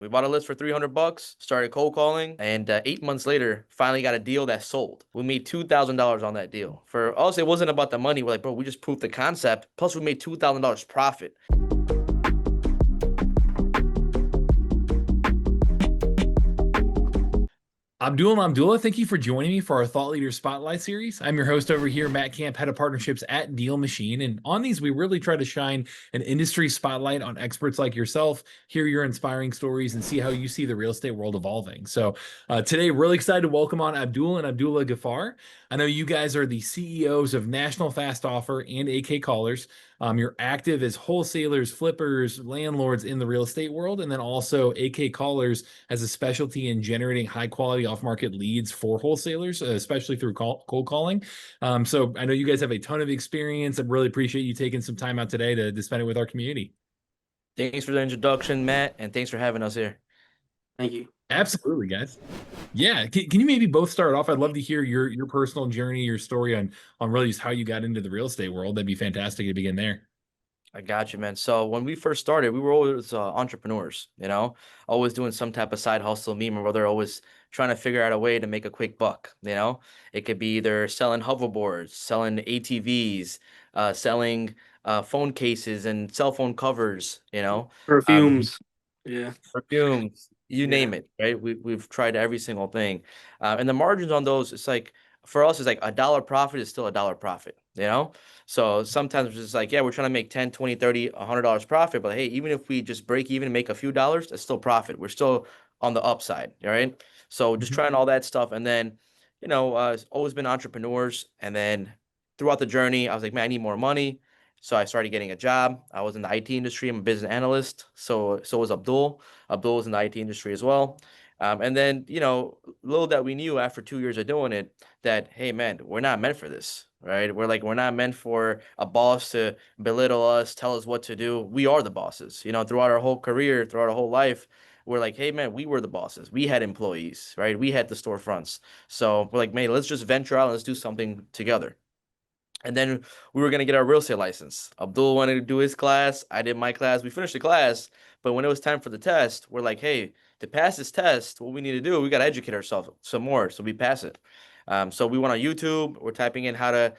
We bought a list for 300 bucks, started cold calling, and 8 months later, finally got a deal that sold. We made $2,000 on that deal. For us, it wasn't about the money. We're like, bro, we just proved the concept. Plus, we made $2,000 profit. Abdul and Abdullah, thank you for joining me for our Thought Leader Spotlight series. I'm your host over here, Matt Camp, head of partnerships at DealMachine. And on these, we really try to shine an industry spotlight on experts like yourself, hear your inspiring stories, and see how you see the real estate world evolving. So today, really excited to welcome on Abdul and Abdullah Ghaffar. I know you guys are the CEOs of National Fast Offer and AK Callers. You're active as wholesalers, flippers, landlords in the real estate world, and then also AK Callers as a specialty in generating high quality off market leads for wholesalers, especially through cold calling. So I know you guys have a ton of experience. I really appreciate you taking some time out today to spend it with our community. Thanks for the introduction, Matt, and thanks for having us here. Thank you. Absolutely, guys. Yeah, can you maybe both start off? I'd love to hear your personal journey, your story on really just how you got into the real estate world. That'd be fantastic to begin there. I got you, man. So when we first started, we were always entrepreneurs, always doing some type of side hustle. Me and my brother always trying to figure out a way to make a quick buck. It could be either selling hoverboards, selling ATVs, selling phone cases and cell phone covers, Perfumes. Yeah. perfumes, you Yeah. name it, right? We've tried every single thing. And the margins on those, it's like, for us, it's like a dollar profit is still a dollar profit. So sometimes it's just like, yeah, we're trying to make 10, 20, 30, $100 profit, but hey, even if we just break even and make a few dollars, that's still profit. We're still on the upside, all right? So just trying all that stuff. And then, always been entrepreneurs. And then throughout the journey, I was like, man, I need more money. So I started getting a job. I was in the IT industry. I'm a business analyst. So was Abdul. Abdul was in the IT industry as well. And then, little that we knew after 2 years of doing it, that, hey, man, we're not meant for this, right? We're not meant for a boss to belittle us, tell us what to do. We are the bosses, throughout our whole career, throughout our whole life. We're like, hey, man, we were the bosses. We had employees, right? We had the storefronts. So we're like, man, let's just venture out and let's do something together. And then we were going to get our real estate license. Abdul wanted to do his class. I did my class. We finished the class. But when it was time for the test, we're like, hey, to pass this test, what we need to do, we got to educate ourselves some more so we pass it. So we went on YouTube. We're typing in how to,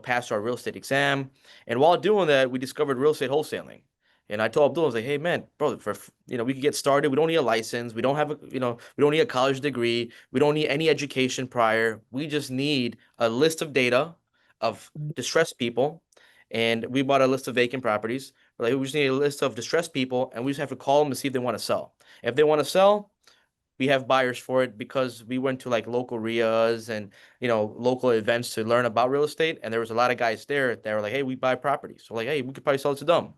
pass our real estate exam. And while doing that, we discovered real estate wholesaling. And I told Abdul, I was like, hey, man, bro, we could get started. We don't need a license. We don't have we don't need a college degree. We don't need any education prior. We just need a list of data of distressed people, and we bought a list of vacant properties. We're like, we just need a list of distressed people, and we just have to call them to see if they want to sell. If they want to sell, we have buyers for it because we went to like local RIAs and local events to learn about real estate, and there was a lot of guys there that were like, hey, we buy properties. So like, hey, we could probably sell it to them.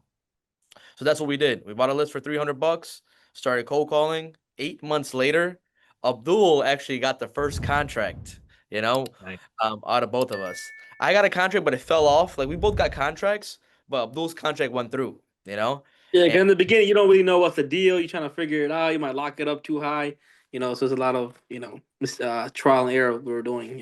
So that's what we did. We bought a list for 300 bucks, started cold calling. 8 months later, Abdul actually got the first contract, Nice. out of both of us. I got a contract, but it fell off. Like we both got contracts, but Abdul's contract went through. Yeah, 'cause And in the beginning, you don't really know what's the deal. You're trying to figure it out. You might lock it up too high. So there's a lot of, trial and error we were doing.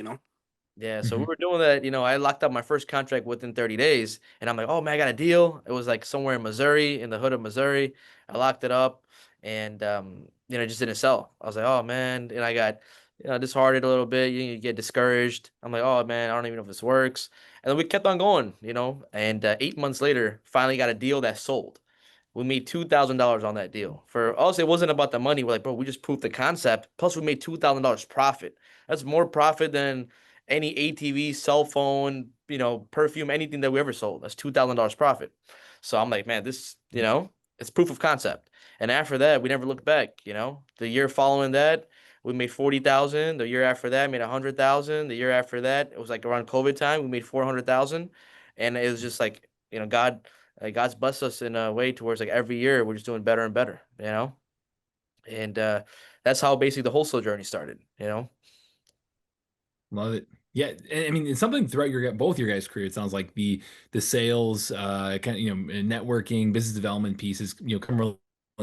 yeah, so we Mhm. were doing that. I locked up my first contract within 30 days, and I'm like, oh man, I got a deal. It was like somewhere in Missouri, in the hood of Missouri. I locked it up, and it just didn't sell. I was like, oh man, and I got disheartened a little bit. You get discouraged. I'm like, oh man, I don't even know if this works. And then we kept on going. And 8 months later, finally got a deal that sold. We made $2,000 on that deal. For us, it wasn't about the money. We're like, bro, we just proved the concept. Plus, we made $2,000 profit. That's more profit than any ATV, cell phone, perfume, anything that we ever sold. That's $2,000 profit. So I'm like, man, it's proof of concept. And after that, we never looked back. The year following that, we made 40,000. The year after that, made 100,000. The year after that, it was like around COVID time, we made 400,000. And it was just like, God's blessed us in a way towards like every year we're just doing better and better. And that's how basically the wholesale journey started. Love it. Yeah, and I mean, it's something throughout your both your guys' career. It sounds like the sales, kind of networking, business development pieces, come really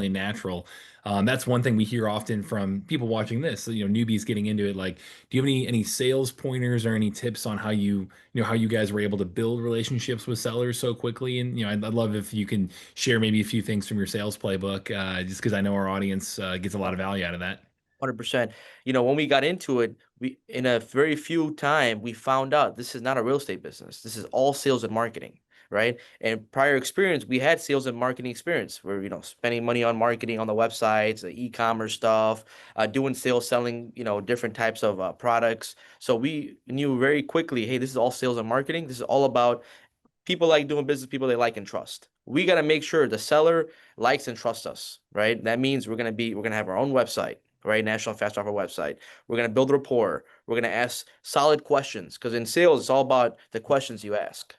natural. That's one thing we hear often from people watching this, newbies getting into it. Like, do you have any sales pointers or any tips on how how you guys were able to build relationships with sellers so quickly? And I'd love if you can share maybe a few things from your sales playbook, just because I know our audience gets a lot of value out of that. 100%. When we got into it, we in a very few time we found out this is not a real estate business. This is all sales and marketing, right? And prior experience, we had sales and marketing experience. We're spending money on marketing on the websites, the e-commerce stuff, doing sales, selling different types of products. So we knew very quickly, hey, this is all sales and marketing. This is all about people like doing business, people they like and trust. We got to make sure the seller likes and trusts us, right? That means we're gonna have our own website, right? National Fast Offer website. We're gonna build rapport. We're gonna ask solid questions because in sales it's all about the questions you ask,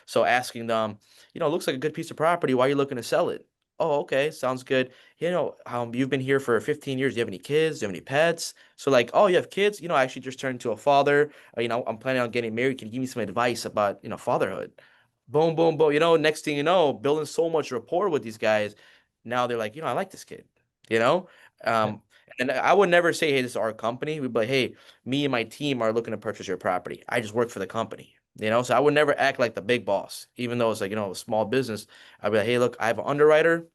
So asking them, it looks like a good piece of property. Why are you looking to sell it? Oh, okay, sounds good. You've been here for 15 years. Do you have any kids? Do you have any pets? So like, oh, you have kids? I actually just turned into a father. I'm planning on getting married. Can you give me some advice about, fatherhood? Boom, boom, boom. Next thing you know, building so much rapport with these guys. Now they're like, I like this kid, you know? Yeah. Um, and I would never say, hey, this is our company. We'd be like, hey, me and my team are looking to purchase your property. I just work for the company, So I would never act like the big boss, even though it's like, a small business. I'd be like, hey, look, I have an underwriter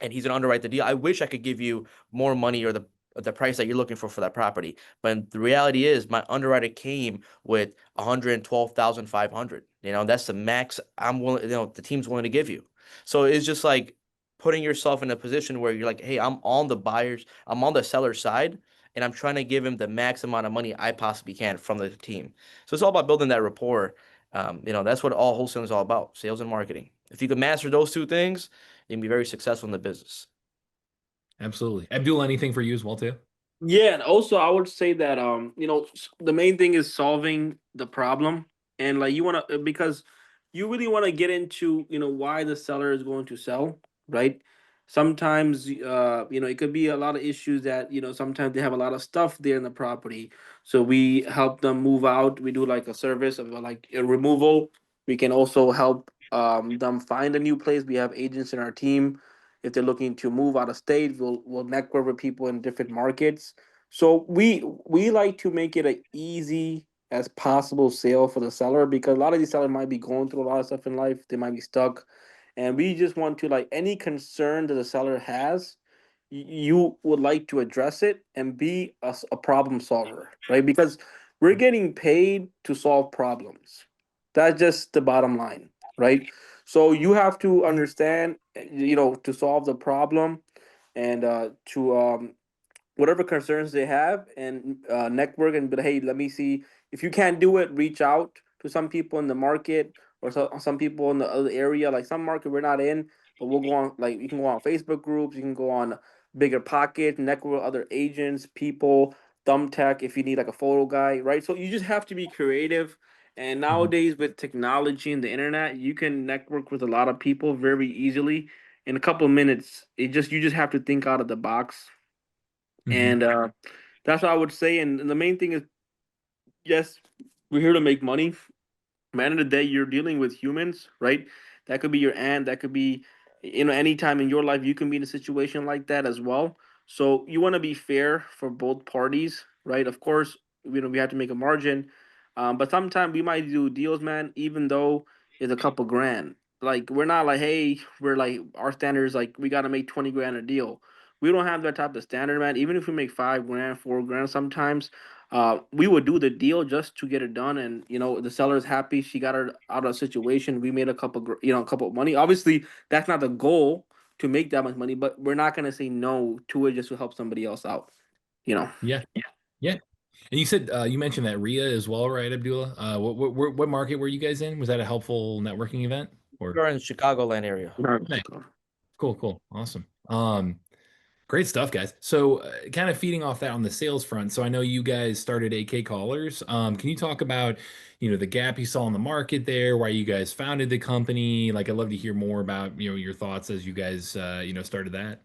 and he's gonna underwrite the deal. I wish I could give you more money or the price that you're looking for that property. But the reality is my underwriter came with 112,500. That's the max I'm willing, the team's willing to give you. So it's just like putting yourself in a position where you're like, hey, I'm on the seller's side, and I'm trying to give him the max amount of money I possibly can from the team. So it's all about building that rapport. That's what all wholesaling is all about, sales and marketing. If you can master those two things, you can be very successful in the business. Absolutely. Abdul, anything for you as well too? Yeah, and also I would say that the main thing is solving the problem, and like you want to because you really want to get into why the seller is going to sell, right? Sometimes it could be a lot of issues that sometimes they have a lot of stuff there in the property, so we help them move out. We do like a service of like a removal. We can also help them find a new place. We have agents in our team. If they're looking to move out of state, we'll network with people in different markets. So we like to make it an easy as possible sale for the seller because a lot of these sellers might be going through a lot of stuff in life. They might be stuck, and we just want to like any concern that the seller has, you would like to address it and be a problem solver, right? Because we're getting paid to solve problems. That's just the bottom line, right? So you have to understand, to solve the problem and to whatever concerns they have and network and but hey, let me see if you can't do it. Reach out to some people in the market or some people in the other area. Like some market we're not in, but we'll go on. Like you can go on Facebook groups, you can go on Bigger Pocket, network with other agents, people, Thumbtack if you need like a photo guy, right? So you just have to be creative. And Mhm. nowadays with technology and the internet, you can network with a lot of people very easily in a couple of minutes. You just have to think out of the box Mhm. and that's what I would say. And the main thing is, yes, we're here to make money. Man of the day, you're dealing with humans, right? That could be your aunt. That could be, any time in your life, you can be in a situation like that as well. So you want to be fair for both parties, right? Of course, we have to make a margin, but sometimes we might do deals, man, even though it's a couple grand. Like we're not like, hey, we're like our standards like we got to make 20 grand a deal. We don't have that type of standard, man. Even if we make 5 grand, 4 grand, sometimes we would do the deal just to get it done, and the seller is happy. She got her out of a situation. We made a couple, a couple of money. Obviously, that's not the goal to make that much money, but we're not gonna say no to it just to help somebody else out. You know. Yeah. Yeah. And you said you mentioned that RIA as well, right, Abdullah? What market were you guys in? Was that a helpful networking event? Or We're in the Chicagoland area. nice. Cool, cool, awesome. Great stuff, guys. So, kind of feeding off that on the sales front. So, I know you guys started AK Callers. Can you talk about, the gap you saw in the market there, why you guys founded the company? Like, I'd love to hear more about, your thoughts as you guys, started that.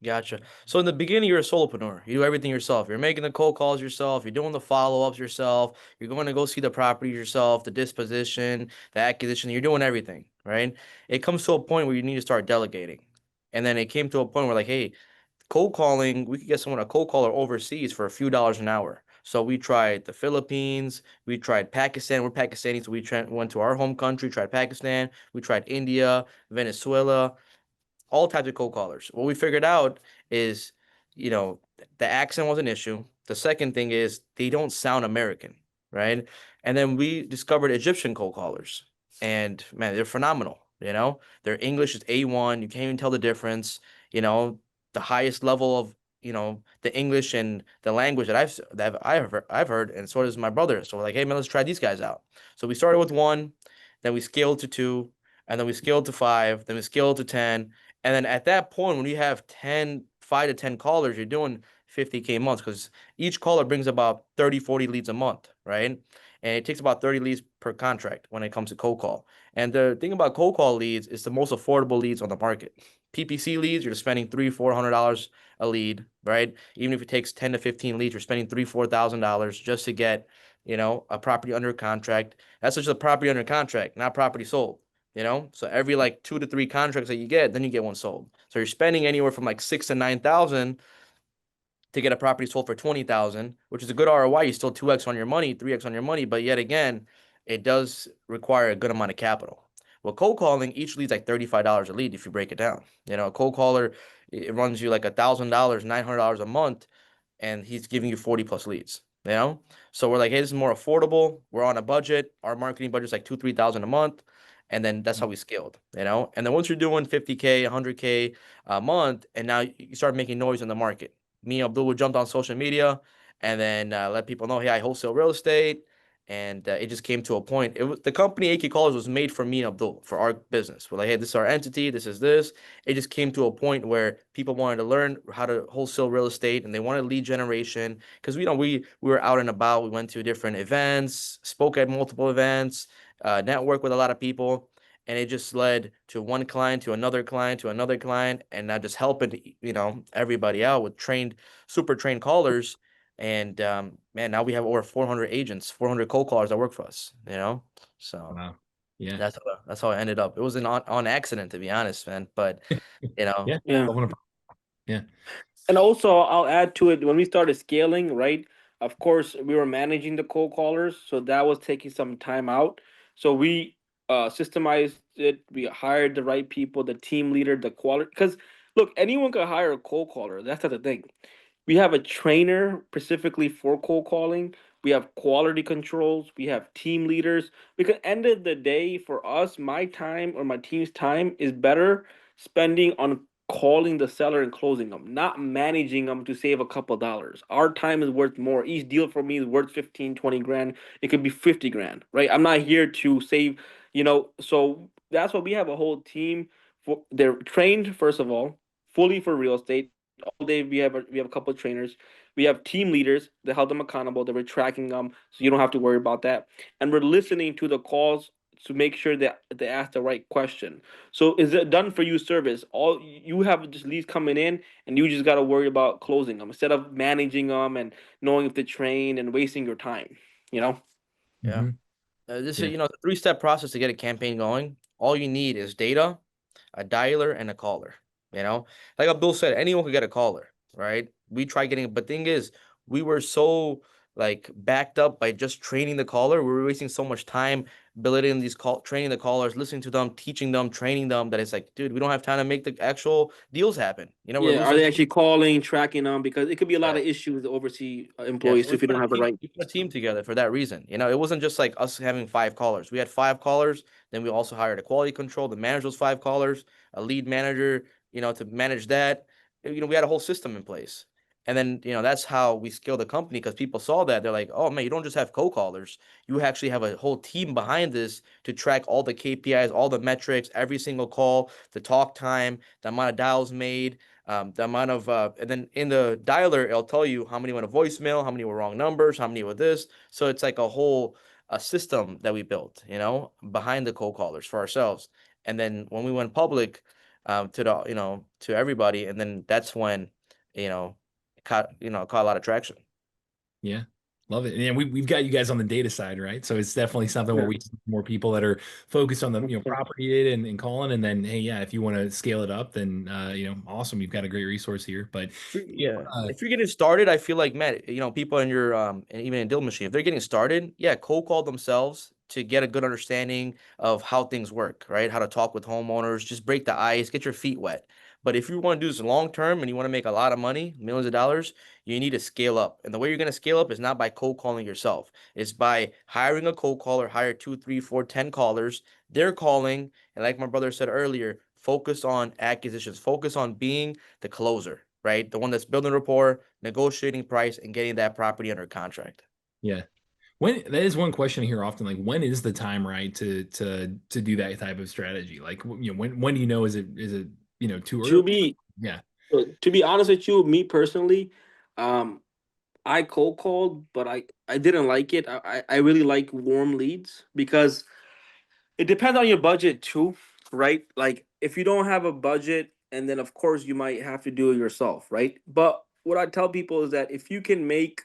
Gotcha. So in the beginning, you're a solopreneur. You do everything yourself. You're making the cold calls yourself. You're doing the follow-ups yourself. You're going to go see the property yourself, the disposition, the acquisition. You're doing everything, right? It comes to a point where you need to start delegating. And then it came to a point where like, hey, cold calling, we could get someone a cold caller overseas for a few dollars an hour. So we tried the Philippines, we tried Pakistan. We're Pakistani, so went to our home country, tried Pakistan, we tried India, Venezuela, all types of cold callers. What we figured out is, you know, the accent was an issue. The second thing is they don't sound American, right? And then we discovered Egyptian cold callers, and man, they're phenomenal. Their English is A1. You can't even tell the difference. The highest level of the English and the language that I've heard, and so does my brother. So we're like, hey man, let's try these guys out. So we started with one, then we scaled to two, and then we scaled to five, then we scaled to 10, and then at that point, when you have 5 to 10 callers, you're doing 50K months because each caller brings about 30, 40 leads a month, right? And it takes about 30 leads per contract when it comes to cold call. And the thing about cold call leads is the most affordable leads on the market. PPC leads, you're spending $300-$400 a lead, right? Even if it takes 10 to 15 leads, you're spending $3,000-$4,000 just to get, a property under contract. That's just a property under contract, not property sold. So every like 2 to 3 contracts that you get, then you get one sold. So you're spending anywhere from like 6 to 9,000 to get a property sold for 20,000, which is a good ROI. You still 2x on your money, 3x on your money, but yet again, it does require a good amount of capital. Well, cold calling, each lead's like $35 a lead if you break it down. A cold caller, it runs you like $1,000, $900 a month, and he's giving you 40 plus leads. So we're like, hey, this is more affordable. We're on a budget. Our marketing budget's like 2,000-3,000 a month. And then that's how we scaled. And then once you're doing 50K, 100K a month, and now you start making noise in the market. Me and Abdul would jump on social media and then let people know, hey, I wholesale real estate. And it just came to a point. The company AK Callers was made for me and Abdul for our business. We're like, hey, this is our entity. This is this. It just came to a point where people wanted to learn how to wholesale real estate, and they wanted lead generation because we were out and about. We went to different events, spoke at multiple events, networked with a lot of people, and it just led to one client to another client to another client, and now just helping everybody out with super trained callers. And man, now we have over 400 agents, 400 cold callers that work for us. So Wow. Yeah. that's how it ended up. It was an on accident, to be honest, man. But Yeah. Yeah. Yeah. And also, I'll add to it when we started scaling, right? Of course, we were managing the cold callers, so that was taking some time out. So we systemized it. We hired the right people, the team leader, the quality. Because look, anyone could hire a cold caller. That's not the thing. We have a trainer specifically for cold calling. We have quality controls. We have team leaders. Because end of the day, for us, my time or my team's time is better spending on calling the seller and closing them, not managing them to save a couple dollars. Our time is worth more. Each deal for me is worth 15, 20 grand. It could be 50 grand, right? I'm not here to save. So that's why we have a whole team for they're trained, first of all, fully for real estate. All day we have a couple of trainers. We have team leaders that hold them accountable, that we're tracking them, so you don't have to worry about that. And we're listening to the calls to make sure that they ask the right question. So is it done for you service? All you have just leads coming in, and you just got to worry about closing them instead of managing them and knowing if they train and wasting your time. You know? Yeah. Mhm. This is Yeah. the 3-step process to get a campaign going. All you need is data, a dialer, and a caller. You know, like Abdul said, anyone could get a caller, right? We tried getting, but thing is, we were so like backed up by just training the caller. We were wasting so much time building training the callers, listening to them, teaching them, training them, that it's like, dude, we don't have time to make the actual deals happen. We're Yeah. Are losing. they actually calling, tracking them? Because it could be a lot Yeah. of issues with overseas Yeah, employees so too if you don't have the right. we put a team together for that reason. It wasn't just like us having 5 callers. We had 5 callers. Then we also hired a quality control to manage those 5 callers, a lead manager, to manage that. We had a whole system in place. And then, that's how we scaled the company, because people saw that. They're like, oh man, you don't just have co-callers. You actually have a whole team behind this to track all the KPIs, all the metrics, every single call, the talk time, the amount of dials made, the amount of and then in the dialer it'll tell you how many went to voicemail, how many were wrong numbers, how many were this. So it's like a system that we built, behind the cold callers for ourselves. And then when we went public, to everybody, and then that's when, it caught a lot of traction. Yeah. Love it. And we've got you guys on the data side, right? So it's definitely something where Yeah. we see more people that are focused on the, property data and calling. And then, hey, yeah, if you want to scale it up, then, awesome. You've got a great resource here. But Yeah. uh, If you're getting started, I feel like, Matt, people in your and even in DealMachine, if they're getting started, yeah, cold call themselves to get a good understanding of how things work, right? How to talk with homeowners, just break the ice, get your feet wet. But if you want to do this long term and you want to make a lot of money, millions of dollars, you need to scale up. And the way you're going to scale up is not by cold calling yourself. It's by hiring a cold caller, hire 2, 3, 4, 10 callers. They're calling, and like my brother said earlier, focus on acquisitions, focus on being the closer, right? The one that's building rapport, negotiating price, and getting that property under contract. yeah, when that is one question I hear often, like when is the time right to do that type of strategy? Like, when do you know, is it too To early? be Yeah. to be honest with you, me personally, um, I cold called, but I didn't like it. I really like warm leads because it depends on your budget too, right? Like if you don't have a budget, and then of course you might have to do it yourself, right? But what I tell people is that if you can make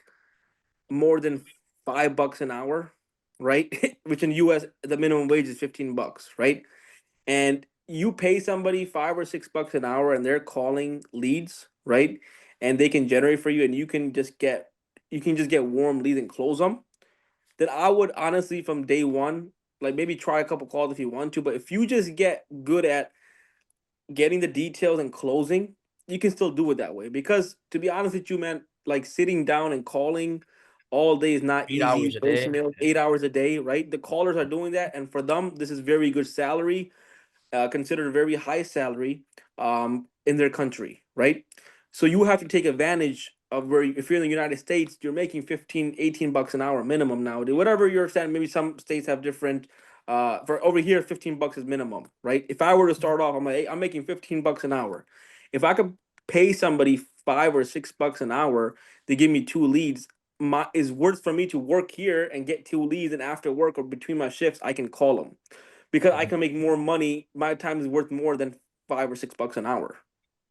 more than $5 an hour, right? Which in US the minimum wage is $15, right? And you pay somebody $5 or $6 an hour and they're calling leads, right? And they can generate for you and you can just get warm leads and close them. Then I would honestly from day one, like maybe try a couple calls if you want to, but if you just get good at getting the details and closing, you can still do it that way. Because to be honest with you, man, like sitting down and calling all day is not 8 hours easy. a day. Voicemail, 8 hours a day, right? The callers are doing that, and for them, this is very good salary, considered a very high salary in their country, right? So you have to take advantage of where if you're in the United States, you're making 15, $18 an hour minimum nowadays. Whatever you're saying, maybe some states have different. For over here, $15 is minimum, right? If I were to start off, I'm like, hey, I'm making $15 an hour. If I could pay somebody $5 or $6 an hour to give me two leads, my is worth for me to work here and get two leads, and after work or between my shifts, I can call them because I Mhm. can make more money. My time is worth more than $5 or $6 an hour.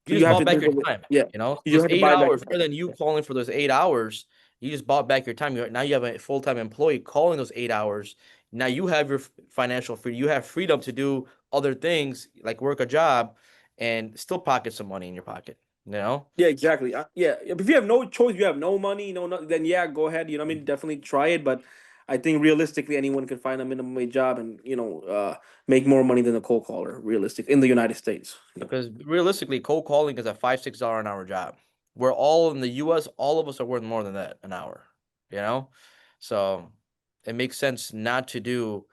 You So you just have bought to back think your of it. time, Yeah, you just Those have to eight buy back your hours, time. rather than you calling for those 8 hours, you just bought back your time. Now you have a full-time employee calling those 8 hours. Now you have your financial freedom. You have freedom to do other things like work a job and still pocket some money in your pocket, you know? Yeah, exactly. Yeah, if you have no choice, you have no money, then yeah, go ahead. I mean, definitely try it. But I think realistically, anyone can find a minimum wage job and make more money than a cold caller. Realistic in the United States. Because realistically, cold calling is a $5, $6 an hour job. We're all in the US, all of us are worth more than that an hour, you know? So it makes sense not to do,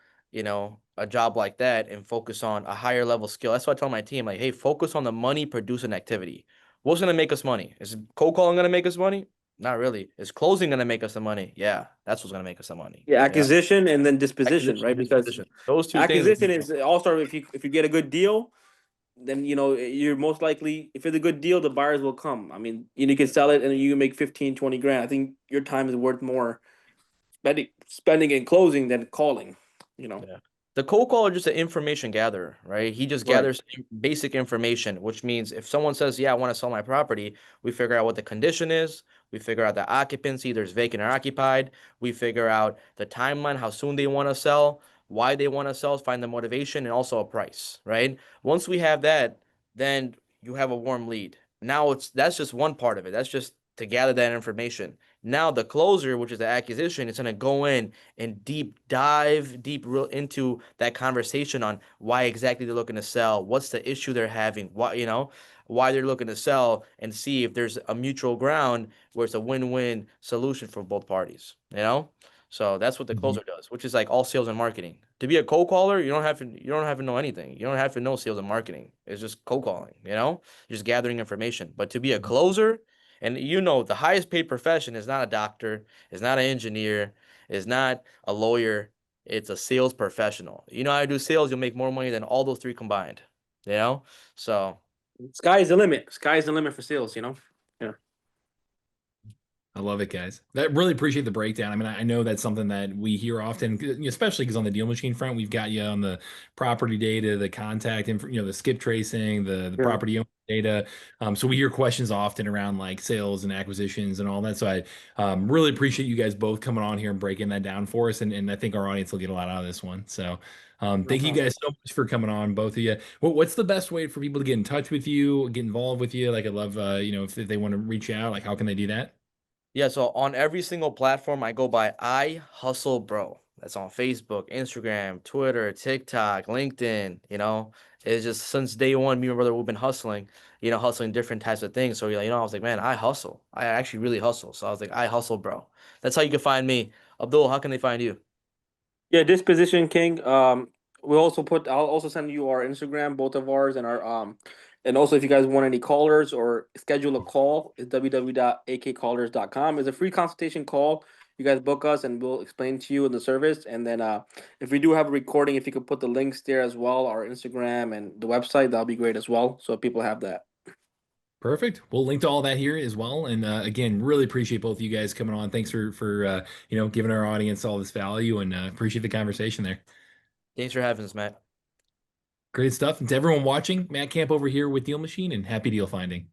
a job like that and focus on a higher level skill. That's why I tell my team, like, hey, focus on the money producing activity. What's gonna make us money? Is cold calling gonna make us money? Not really. Is closing gonna make us the money? Yeah, that's what's gonna make us the money. Yeah, Yeah. acquisition and then disposition, Acquisition right? and Because disposition. Those two things. acquisition is also if you get a good deal, then you're most likely if it's a good deal, the buyers will come. I mean, you can sell it and you can make 15, 20 grand. I think your time is worth more spending and closing than calling. Yeah. The cold caller is just an information gatherer, right? He just Right. gathers basic information, which means if someone says, yeah, I want to sell my property, we figure out what the condition is. We figure out the occupancy, there's vacant or occupied. We figure out the timeline, how soon they want to sell, why they want to sell, find the motivation, and also a price, right? Once we have that, then you have a warm lead. Now that's just one part of it. That's just to gather that information. Now the closer, which is the acquisition, is going to go in and deep real into that conversation on why exactly they're looking to sell, what's the issue they're having, why they're looking to sell, and see if there's a mutual ground where it's a win-win solution for both parties, So that's what the Mhm. closer does, which is like all sales and marketing. To be a cold caller, you don't have to know anything. You don't have to know sales and marketing. It's just cold calling, just gathering information. But to be a closer, and the highest paid profession is not a doctor, is not an engineer, is not a lawyer. It's a sales professional. You know how to do sales, you'll make more money than all those three combined. You know? So Sky's the limit. Sky's the limit for sales. Yeah. I love it, guys. That really appreciate the breakdown. I mean, I know that's something that we hear often, especially because on the deal machine front, we've got you on the property data, the contact, the skip tracing, the Yeah. property owner data. So we hear questions often around like sales and acquisitions and all that. So I really appreciate you guys both coming on here and breaking that down for us. And I think our audience will get a lot out of this one. So No thank you problem. guys so much for coming on, both of you. What's the best way for people to get in touch with you, get involved with you? Like, I love, if they want to reach out, like, how can they do that? Yeah, so on every single platform, I go by I Hustle Bro. That's on Facebook, Instagram, Twitter, TikTok, LinkedIn. It's just since day one, me and my brother, we've been hustling, hustling different types of things. So, I was like, man, I hustle. I actually really hustle. So I was like, I Hustle Bro. That's how you can find me. Abdul, how can they find you? Yeah, Disposition King. I'll also send you our Instagram, both of ours, and our and also if you guys want any callers or schedule a call, it's www.akcallers.com. It's a free consultation call. You guys book us and we'll explain to you in the service. And then if we do have a recording, if you could put the links there as well, our Instagram and the website, that'll be great as well. So people have that. Perfect. We'll link to all that here as well. And again, really appreciate both of you guys coming on. Thanks for giving our audience all this value, and appreciate the conversation there. Thanks for having us, Matt. Great stuff. And to everyone watching, Matt Camp over here with Deal Machine, and happy deal finding.